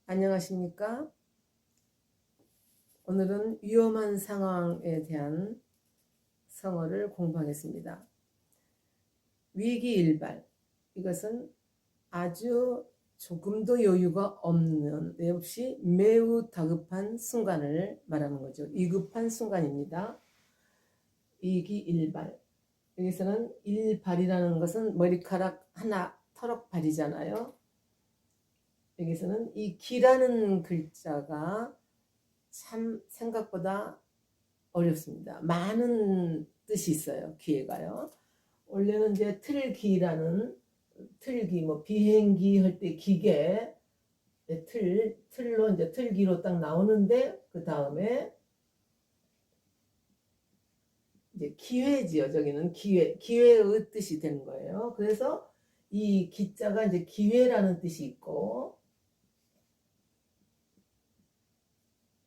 안녕하십니까? 오늘은 위험한 상황에 대한 성어를 공부하겠습니다. 위기일발, 이것은 아주 조금도 여유가 없는, 없이 매우 다급한 순간을 말하는 거죠. 위급한 순간입니다. 위기일발. 여기서는 일발이라는 것은 머리카락 하나, 터럭발이잖아요. 여기서는 이 기라는 글자가 참 생각보다 어렵습니다. 많은 뜻이 있어요. 기회가요. 원래는 이제 틀기라는, 틀기, 뭐 비행기 할 때 기계, 틀로 이제 틀기로 딱 나오는데, 그 다음에 이제 기회지요. 저기는 기회의 뜻이 되는 거예요. 그래서 이 기자가 이제 기회라는 뜻이 있고,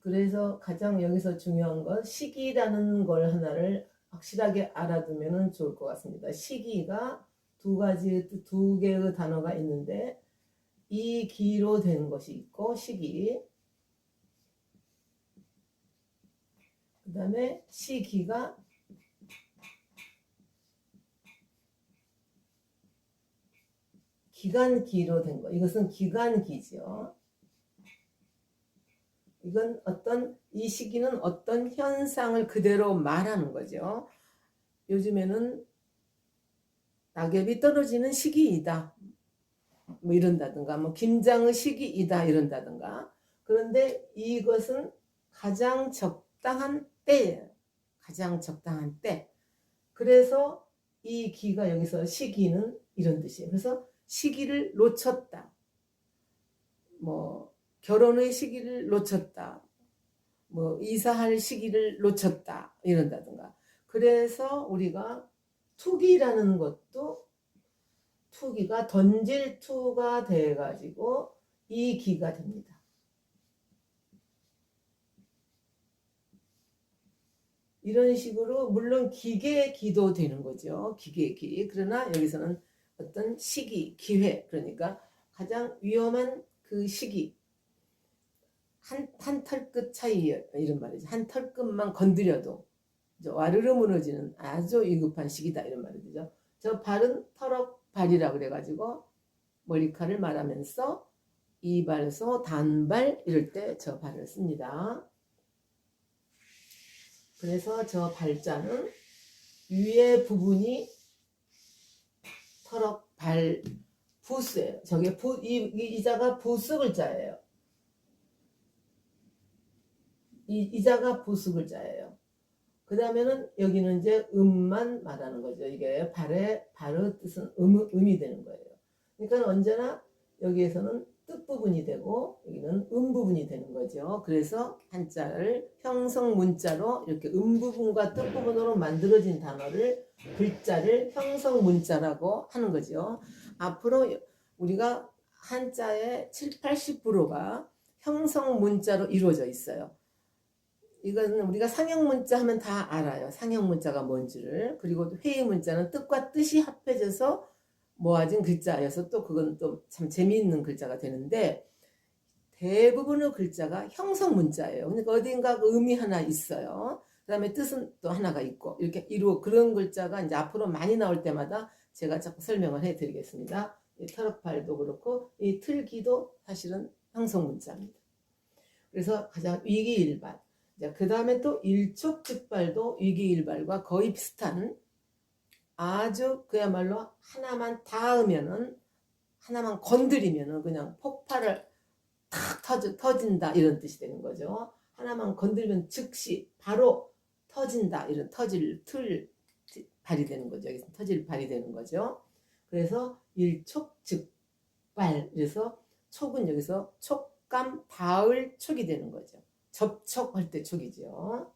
그래서 가장 여기서 중요한 건 시기라는 걸 하나를 확실하게 알아두면 좋을 것 같습니다. 시기가 두 개의 단어가 있는데, 이 기로 된 것이 있고, 시기. 그 다음에 시기가 기간기로 된 거. 이것은 기간기죠. 이건 이 시기는 어떤 현상을 그대로 말하는 거죠. 요즘에는 낙엽이 떨어지는 시기이다, 뭐 이런다든가, 뭐 김장의 시기이다 이런다든가. 그런데 이것은 가장 적당한 때예요. 가장 적당한 때. 그래서 이 기가 여기서 시기는 이런 뜻이에요. 그래서 시기를 놓쳤다, 뭐 결혼의 시기를 놓쳤다, 뭐 이사할 시기를 놓쳤다 이런다든가. 그래서 우리가 투기라는 것도, 투기가 던질 투가 돼 가지고 이 기가 됩니다. 이런 식으로 물론 기계의 기도 되는 거죠. 기계의 기. 그러나 여기서는 어떤 시기, 기회, 그러니까 가장 위험한 그 시기, 한 털끝 차이, 이런 말이죠. 한 털끝만 건드려도 와르르 무너지는 아주 위급한 시기다 이런 말이 되죠. 저 발은 터럭발이라 그래가지고 머리카락을 말하면서 이발소 단발 이럴 때 저 발을 씁니다. 그래서 저 발자는 위에 부분이 터럭발 부스예요. 저게 이 자가 부스 글자예요. 이 자가 부스 글자예요. 그 다음에는 여기는 이제 음만 말하는 거죠. 이게 발의 뜻은 음이 되는 거예요. 그러니까 언제나 여기에서는 뜻 부분이 되고 여기는 음 부분이 되는 거죠. 그래서 한자를 형성 문자로 이렇게 음 부분과 뜻 부분으로 만들어진 단어를, 글자를 형성 문자라고 하는 거죠. 앞으로 우리가 한자의 70~80%가 형성 문자로 이루어져 있어요. 이거는 우리가 상형 문자 하면 다 알아요. 상형 문자가 뭔지를. 그리고 회의 문자는 뜻과 뜻이 합해져서 모아진 글자여서 또 그건 또 참 재미있는 글자가 되는데, 대부분의 글자가 형성 문자예요. 그러니까 어딘가 그 의미 하나 있어요. 그 다음에 뜻은 또 하나가 있고, 이렇게 그런 글자가 이제 앞으로 많이 나올 때마다 제가 자꾸 설명을 해 드리겠습니다. 이 터럭발도 그렇고 이 틀기도 사실은 형성 문자입니다. 그래서 가장 위기일발. 그 다음에 또 일촉즉발도 위기일발과 거의 비슷한, 아주 그야말로 하나만 닿으면은, 하나만 건드리면은 그냥 폭발을 탁 터진다 이런 뜻이 되는 거죠. 하나만 건드리면 즉시 바로 터진다, 이런 발이 되는 거죠. 여기서 터질 발이 되는 거죠. 그래서 일촉즉발. 그래서 촉은 여기서 촉감 닿을 촉이 되는 거죠. 접촉할 때 촉이죠.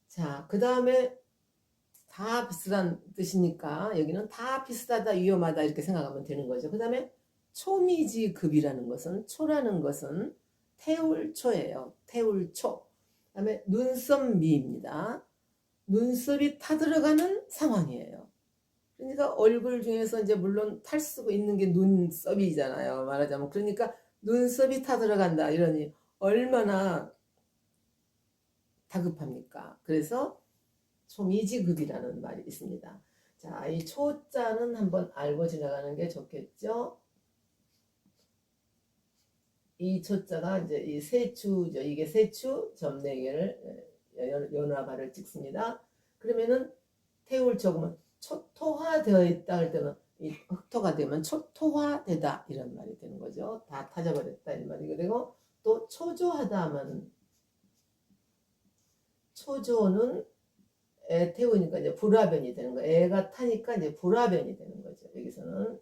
자, 그 다음에 다 비슷한 뜻이니까 여기는 다 비슷하다, 위험하다 이렇게 생각하면 되는 거죠. 그 다음에 초미지급이라는 것은, 초라는 것은 태울초예요. 태울초. 그 다음에 눈썹미입니다. 눈썹이 타들어가는 상황이에요. 그러니까 얼굴 중에서 이제 물론 탈 수 있는 게 눈썹이잖아요. 말하자면. 그러니까 눈썹이 타들어간다 이러니 얼마나 다급합니까? 그래서 초미지급이라는 말이 있습니다. 자, 이 초자는 한번 알고 지나가는 게 좋겠죠. 이 초자가 이제 이 세추죠. 이게 세추 점 4개를 연화발을 찍습니다. 그러면은 태울 조금은 초토화되어 있다 할 때는 이 흑토가 되면 초토화되다 이런 말이 되는 거죠. 다 타져버렸다 이런 말이 되고, 또 초조하다 하면 초조는 애 태우니까 이제 불화변이 되는 거예요. 애가 타니까 이제 불화변이 되는 거죠. 여기서는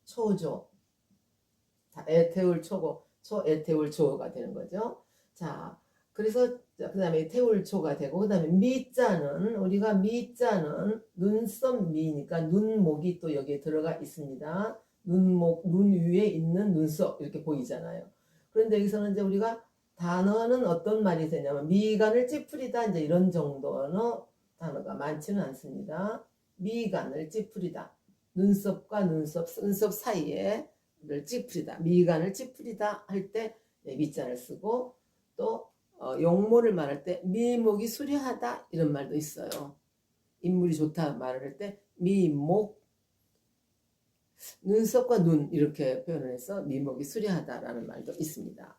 초조, 애 태울 초고, 애 태울 조가 되는 거죠. 자, 그래서 그 다음에 태울 초가 되고, 그 다음에 미자는, 우리가 미자는 눈썹 미니까 눈목이 또 여기에 들어가 있습니다. 눈목, 눈 위에 있는 눈썹 이렇게 보이잖아요. 그런데 여기서는 이제 우리가 단어는 어떤 말이 되냐면 미간을 찌푸리다 이제 이런 정도는 단어가 많지는 않습니다. 미간을 찌푸리다. 눈썹과 눈썹 사이에 를 찌푸리다. 미간을 찌푸리다 할 때 미자를 쓰고, 또 용모를 말할 때 미목이 수려하다 이런 말도 있어요. 인물이 좋다 말을 할 때 미목, 눈썹과 눈 이렇게 표현을 해서 미목이 수려하다라는 말도 있습니다.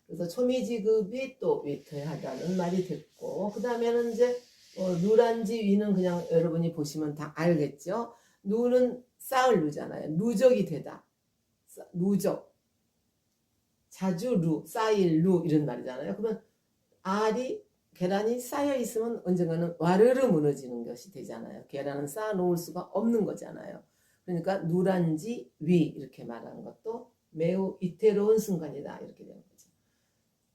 그래서 초미지급이 또 위태하다는 말이 됐고, 그 다음에는 이제 누란지 위는 그냥 여러분이 보시면 다 알겠죠. 누는 쌓을 누잖아요. 누적이 되다. 누적. 자주 루, 쌓일 루 이런 말이잖아요. 그러면 계란이 쌓여 있으면 언젠가는 와르르 무너지는 것이 되잖아요. 계란은 쌓아 놓을 수가 없는 거잖아요. 그러니까 누란지 위 이렇게 말하는 것도 매우 위태로운 순간이다 이렇게 되는 거죠.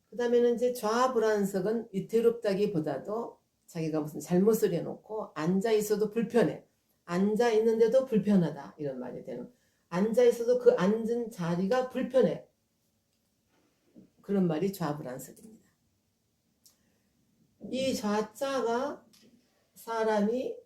그 다음에는 이제 좌불안석은 위태롭다기보다도 자기가 무슨 잘못을 해놓고 앉아 있어도 불편해. 앉아 있는데도 불편하다 이런 말이 되는. 앉아 있어도 그 앉은 자리가 불편해. 그런 말이 좌불안석입니다. 이 좌자가 사람이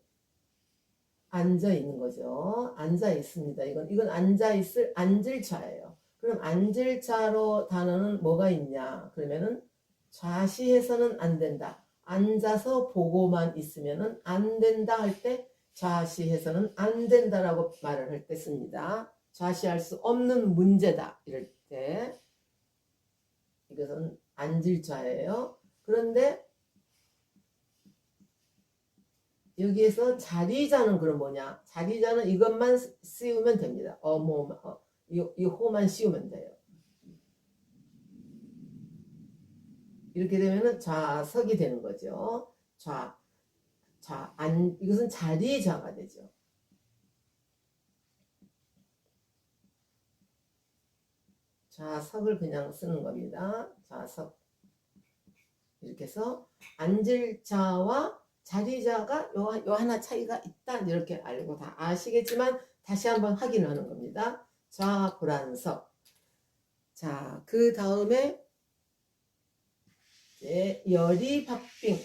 앉아 있는 거죠. 앉아 있습니다. 이건 앉을 좌예요. 그럼 앉을 좌로 단어는 뭐가 있냐? 그러면은 좌시해서는 안 된다. 앉아서 보고만 있으면은 안 된다 할 때 좌시해서는 안 된다라고 말을 할 때 씁니다. 좌시할 수 없는 문제다 이럴 때 이것은 앉을 좌예요. 그런데 여기에서 자리자는 그럼 뭐냐? 자리자는 이것만 씌우면 됩니다. 이 호만 씌우면 돼요. 이렇게 되면은 좌석이 되는 거죠. 이것은 자리자가 되죠. 좌석을 그냥 쓰는 겁니다. 좌석. 이렇게 해서 앉을 자와 자리자가 요 하나 차이가 있다 이렇게 알고 다 아시겠지만 다시 한번 확인하는 겁니다. 좌불안석. 자, 그 다음에 열이박빙.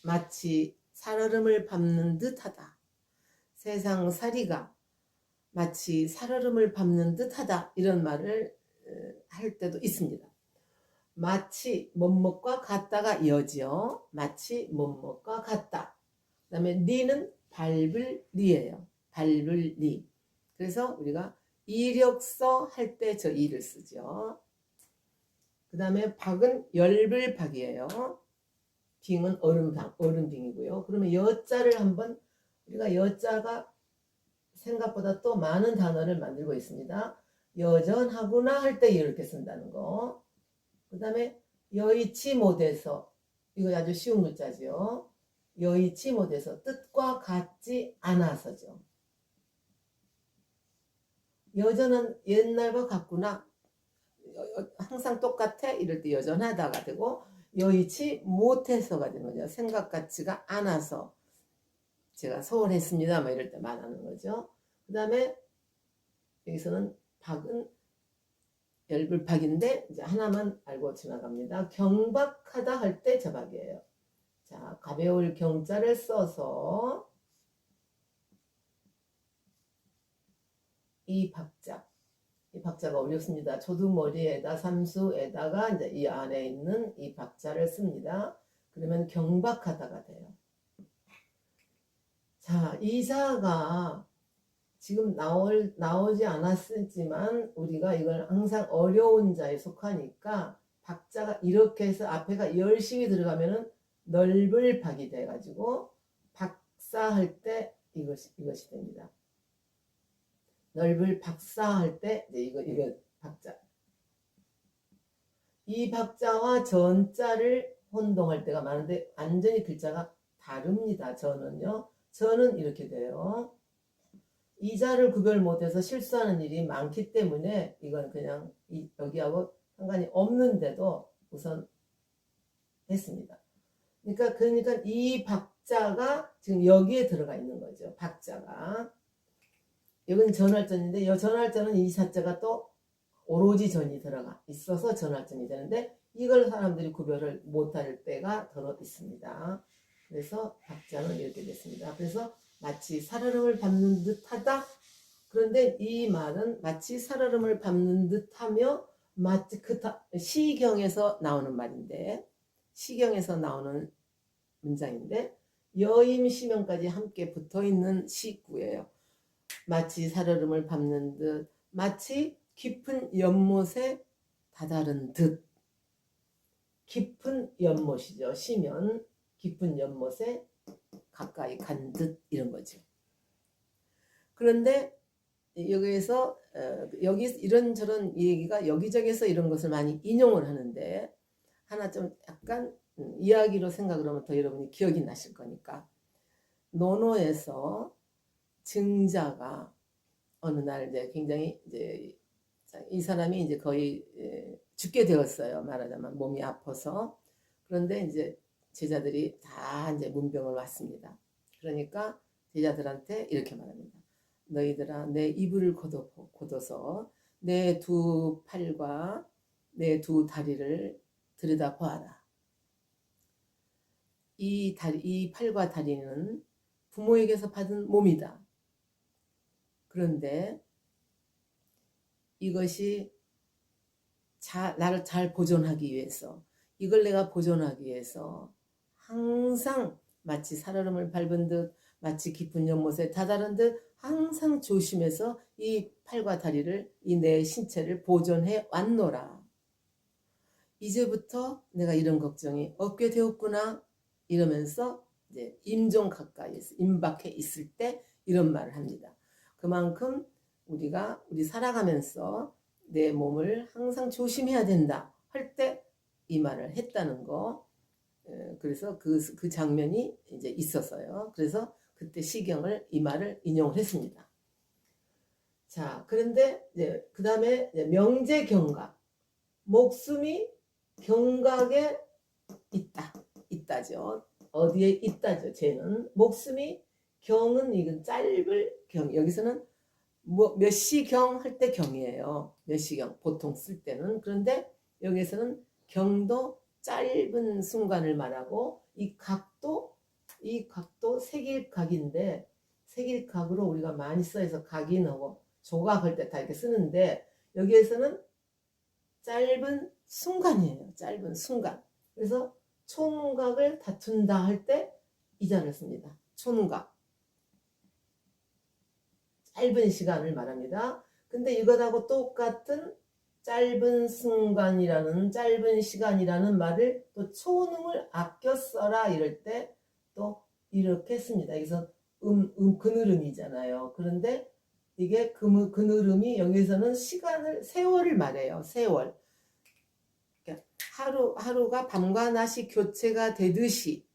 마치 살얼음을 밟는 듯하다. 세상살이가 마치 살얼음을 밟는 듯하다 이런 말을 할 때도 있습니다. 마치 뭐뭐과 같다가 이어지요. 마치 뭐뭐과 같다. 그 다음에 리는 밟을 리예요. 밟을 리. 그래서 우리가 이력서 할 때 저 이를 쓰죠. 그 다음에 박은 열불박이에요. 빙은 얼음빙이고요. 그러면 여자를 한번 우리가 여자가 생각보다 또 많은 단어를 만들고 있습니다. 여전하구나 할 때 이렇게 쓴다는 거. 그 다음에 여의치 못해서 이거 아주 쉬운 글자죠. 여의치 못해서 뜻과 같지 않아서죠. 여전은 옛날과 같구나. 항상 똑같아 이럴 때 여전하다가 되고 여의치 못해서가 되는 거죠. 생각 같지가 않아서 제가 서운했습니다. 막 이럴 때 말하는 거죠. 그 다음에 여기서는 박은 열불박인데 이제 하나만 알고 지나갑니다. 경박하다 할 때 저박이에요. 자, 가벼울 경자를 써서 이 박자. 이 박자가 어렵습니다. 초두머리에다 삼수에다가 이제 이 안에 있는 이 박자를 씁니다. 그러면 경박하다가 돼요. 자, 이자가 지금 나오지 않았지만 우리가 이걸 항상 어려운 자에 속하니까 박자가 이렇게 해서 앞에가 열심히 들어가면은 넓을 박이 돼가지고 박사할 때 이것이 됩니다. 넓을 박사할 때 이거 박자. 이 박자와 전자를 혼동할 때가 많은데 완전히 글자가 다릅니다. 저는 이렇게 돼요. 이자를 구별 못해서 실수하는 일이 많기 때문에 이건 그냥 여기하고 상관이 없는데도 우선 했습니다. 그러니까 이 박자가 지금 여기에 들어가 있는 거죠. 박자가. 여기는 전할전인데 이 전할전은 이 자자가 또 오로지 전이 들어가 있어서 전할전이 되는데 이걸 사람들이 구별을 못할 때가 더러 있습니다. 그래서 박자는 이렇게 됐습니다. 그래서 마치 살얼음을 밟는 듯하다. 그런데 이 말은 마치 살얼음을 밟는 듯하며 마치 시경에서 나오는 말인데 시경에서 나오는 문장인데 여임시명까지 함께 붙어있는 시구예요. 마치 살얼음을 밟는 듯 마치 깊은 연못에 다다른 듯 깊은 연못이죠. 시면 깊은 연못에 가까이 간 듯 이런 거죠. 그런데 여기에서 여기 이런저런 얘기가 여기저기서 이런 것을 많이 인용을 하는데 하나 좀 약간 이야기로 생각을 하면 더 여러분이 기억이 나실 거니까 논어에서 증자가 어느 날 이제 굉장히 이제 이 사람이 이제 거의 죽게 되었어요. 말하자면 몸이 아파서. 그런데 이제 제자들이 다 이제 문병을 왔습니다. 그러니까 제자들한테 이렇게 말합니다. 너희들아 내 이불을 걷어서 내 두 팔과 내 두 다리를 들여다 보아라. 이 팔과 다리는 부모에게서 받은 몸이다. 그런데 이것이 나를 잘 보존하기 위해서 이걸 내가 보존하기 위해서 항상 마치 살얼음을 밟은 듯 마치 깊은 연못에 다다른 듯 항상 조심해서 이 팔과 다리를 이 내 신체를 보존해 왔노라. 이제부터 내가 이런 걱정이 없게 되었구나 이러면서 이제 임종 가까이에서 임박해 있을 때 이런 말을 합니다. 그만큼 우리 살아가면서 내 몸을 항상 조심해야 된다 할 때 이 말을 했다는 거. 그래서 그 장면이 이제 있었어요. 그래서 그때 시경을 이 말을 인용을 했습니다. 자, 그런데 이제 그 다음에 명제경각. 목숨이 경각에 있다죠. 어디에 있다죠. 쟤는 목숨이 경은 이건 짧을 경. 여기서는 뭐 몇 시경 할 때 경이에요. 몇 시경 보통 쓸 때는. 그런데 여기서는 경도 짧은 순간을 말하고 이 각도 색일각인데 색일각으로 우리가 많이 써서 각인하고 조각할 때 다 이렇게 쓰는데 여기에서는 짧은 순간이에요. 짧은 순간. 그래서 총각을 다툰다 할 때 이자를 씁니다. 총각. 짧은 시간을 말합니다. 근데 이것하고 똑같은 짧은 순간이라는 짧은 시간이라는 말을 또 초음을 아껴 써라 이럴 때 또 이렇게 씁니다. 여기서 그늘음이잖아요. 그런데 이게 그늘음이 여기서는 세월을 말해요. 세월. 그러니까 하루가 밤과 낮이 교체가 되듯이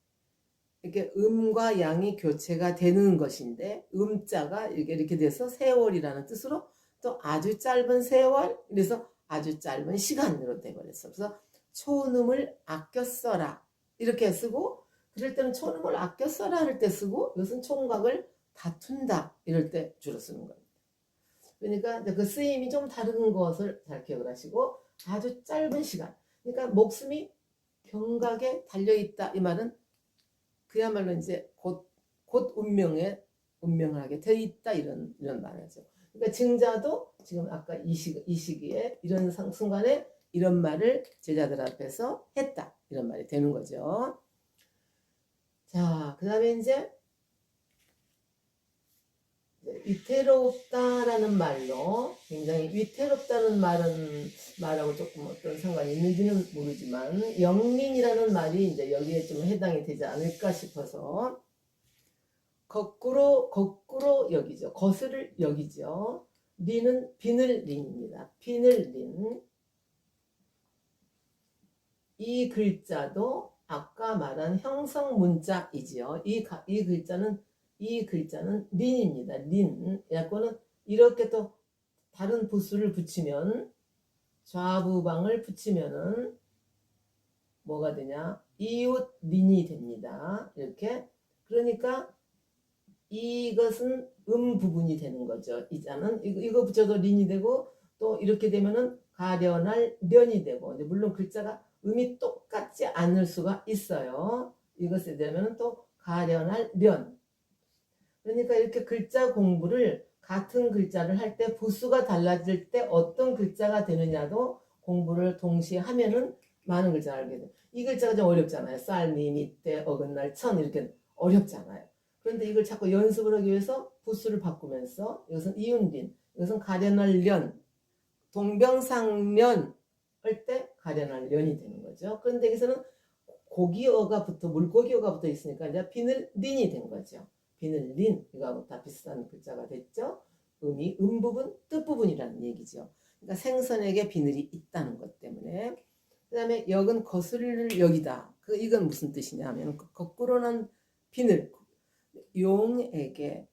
이렇게 음과 양이 교체가 되는 것인데 음자가 이렇게 돼서 세월이라는 뜻으로 또 아주 짧은 세월 그래서 아주 짧은 시간으로 돼버렸어. 그래서 초음을 아껴 써라 이렇게 쓰고 그럴 때는 초음을 아껴 써라 할 때 쓰고 이것은 총각을 다툰다 이럴 때 주로 쓰는 겁니다. 그러니까 이제 그 쓰임이 좀 다른 것을 잘 기억을 하시고 아주 짧은 시간. 그러니까 목숨이 경각에 달려 있다 이 말은 그야말로 이제 곧 운명을 하게 돼 있다 이런 말이죠. 그러니까 증자도 지금 아까 이 시기에 이런 순간에 이런 말을 제자들 앞에서 했다 이런 말이 되는 거죠. 자, 그다음에 이제 위태롭다라는 말로 굉장히 위태롭다는 말하고 조금 어떤 상관이 있는지는 모르지만 영린이라는 말이 이제 여기에 좀 해당이 되지 않을까 싶어서 거꾸로 여기죠. 거스를 여기죠. 린은 비늘 린입니다. 비늘 린. 이 글자도 아까 말한 형성 문자이지요. 이 글자는 린입니다. 린. 약간은 이렇게 또 다른 부수를 붙이면 좌부방을 붙이면은 뭐가 되냐? 이웃 린이 됩니다. 이렇게. 그러니까 이것은 부분이 되는 거죠. 이 자는 이거 붙여도 린이 되고 또 이렇게 되면은 가련할 련이 되고 물론 글자가 음이 똑같지 않을 수가 있어요. 이것에 되면은 또 가련할 련. 그러니까 이렇게 글자 공부를 같은 글자를 할 때 부수가 달라질 때 어떤 글자가 되느냐도 공부를 동시에 하면은 많은 글자를 알게 돼요. 이 글자가 좀 어렵잖아요. 쌀미, 밑대, 어긋날, 천 이렇게 어렵잖아요. 그런데 이걸 자꾸 연습을 하기 위해서 부수를 바꾸면서 이것은 이윤린, 이것은 가련할 련, 동병상련 할 때 가련할 련이 되는 거죠. 그런데 여기서는 물고기어가 붙어 있으니까 이제 비늘린이 된 거죠. 비늘린 이거하고 다 비슷한 글자가 됐죠. 음이 부분, 뜻 부분이라는 얘기죠. 그러니까 생선에게 비늘이 있다는 것 때문에. 그 다음에 역은 거스를 역이다. 이건 무슨 뜻이냐 하면 거꾸로는 비늘, 용에게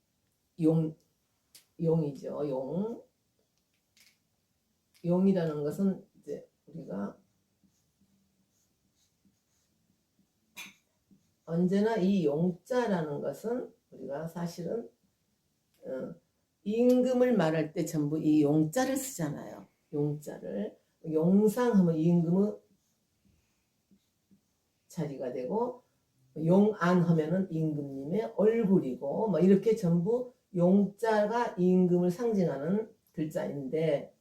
용이죠. 용이라는 것은 이제 우리가 언제나 이 용자라는 것은 우리가 사실은 임금을 말할 때 전부 이 용자를 쓰잖아요. 용자를 용상하면 임금의 자리가 되고 용안하면은 임금님의 얼굴이고 뭐 이렇게 전부 용자가 임금을 상징하는 글자인데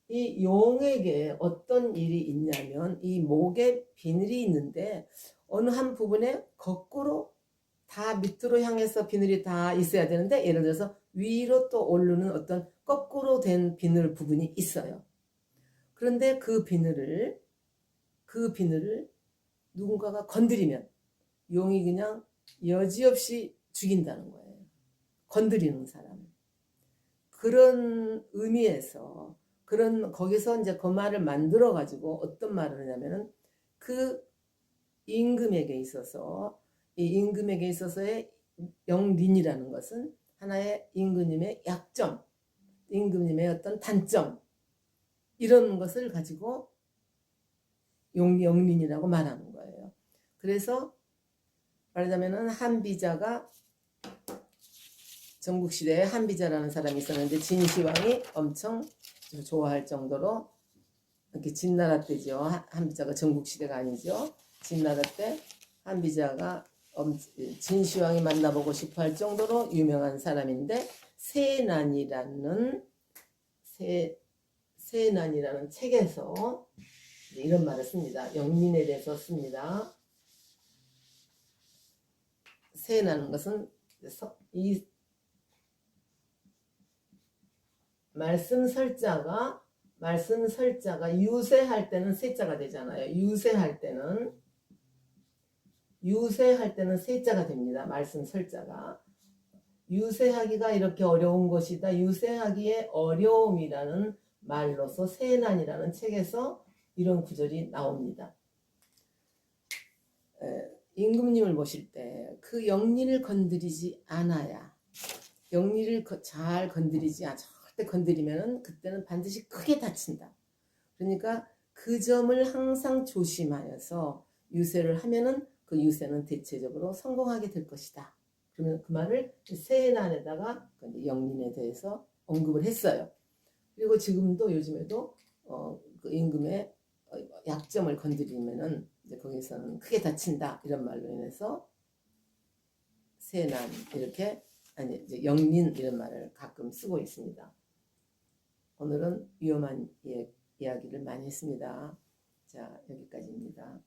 이 용에게 어떤 일이 있냐면 이 목에 비늘이 있는데 어느 한 부분에 거꾸로 다 밑으로 향해서 비늘이 다 있어야 되는데 예를 들어서 위로 또 오르는 어떤 거꾸로 된 비늘 부분이 있어요. 그런데 그 비늘을 누군가가 건드리면 용이 그냥 여지없이 죽인다는 거예요. 건드리는 사람. 그런 의미에서 거기서 이제 그 말을 만들어 가지고 어떤 말을 하냐면은 그 임금에게 있어서 이 임금에게 있어서의 영린이라는 것은 하나의 임금님의 약점, 임금님의 어떤 단점 이런 것을 가지고 영린이라고 말하는 거예요. 그래서 말하자면은 한비자가 전국시대에 한비자라는 사람이 있었는데 진시황이 엄청 좋아할 정도로 이렇게 진나라 때죠. 한비자가 전국시대가 아니죠. 진나라 때 한비자가 진시황이 만나보고 싶어 할 정도로 유명한 사람인데 세난이라는 책에서 이런 말을 씁니다. 영린에 대해서 씁니다. 세라는 것은 이 말씀 설자가 유세할 때는 세자가 되잖아요. 유세할 때는 세자가 됩니다. 말씀 설자가. 유세하기가 이렇게 어려운 것이다. 유세하기의 어려움이라는 말로서 세난이라는 책에서 이런 구절이 나옵니다. 임금님을 모실 때 그 영리를 건드리지 않아야 영리를 잘 건드리지 않아. 절대 건드리면 그때는 반드시 크게 다친다. 그러니까 그 점을 항상 조심하여서 유세를 하면은 그 유세는 대체적으로 성공하게 될 것이다. 그러면 그 말을 세난에다가 영린에 대해서 언급을 했어요. 그리고 지금도 요즘에도 그 임금의 약점을 건드리면은 이제 거기서는 크게 다친다 이런 말로 인해서 세난 이렇게 아니 이제 영린 이런 말을 가끔 쓰고 있습니다. 오늘은 위험한 이야기를 많이 했습니다. 자, 여기까지입니다.